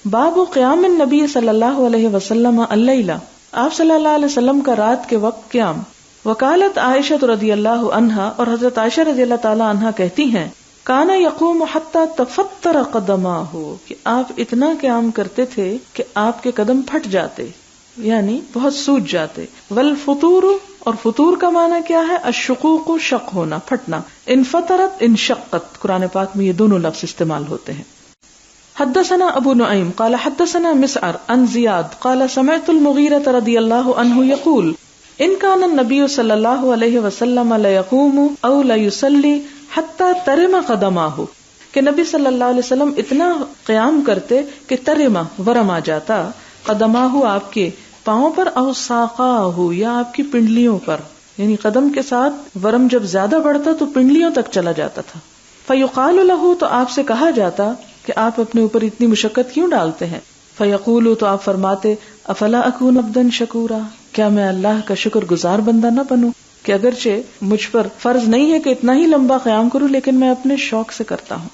باب قیام النبی صلی اللہ علیہ وسلم اللیلہ، آپ صلی اللہ علیہ وسلم کا رات کے وقت قیام. وقالت عائشہ رضی اللہ عنہا، اور حضرت عائشہ رضی اللہ تعالی عنہا کہتی ہیں، کان یقوم حتی تفطر قدماہ، کہ آپ اتنا قیام کرتے تھے کہ آپ کے قدم پھٹ جاتے، یعنی بہت سوج جاتے. والفطور، اور فطور کا معنی کیا ہے؟ الشقوق، شق ہونا، پھٹنا. انفطرت، انشقت، قرآن پاک میں یہ دونوں لفظ استعمال ہوتے ہیں. حدثنا ابونعیم قال حدثنا مسعر عن زیاد قال سمعت المغیرہ رضی اللہ عنہ یقول ان کان النبی صلی اللہ علیہ وسلم لیقوم او لیصلی حتی ترم قدماہ، کہ نبی صلی اللہ علیہ وسلم اتنا قیام کرتے کہ ترمہ، ورم آ جاتا، قدماہ آپ کے پاؤں پر، او ساقاہ، یا آپ کی پنڈلیوں پر، یعنی قدم کے ساتھ ورم جب زیادہ بڑھتا تو پنڈلیوں تک چلا جاتا تھا. فیقال لہ، تو آپ سے کہا جاتا کہ آپ اپنے اوپر اتنی مشقت کیوں ڈالتے ہیں؟ فیقول، تو آپ فرماتے، افلا اکون عبدا شکورا، کیا میں اللہ کا شکر گزار بندہ نہ بنوں، کہ اگرچہ مجھ پر فرض نہیں ہے کہ اتنا ہی لمبا قیام کروں، لیکن میں اپنے شوق سے کرتا ہوں.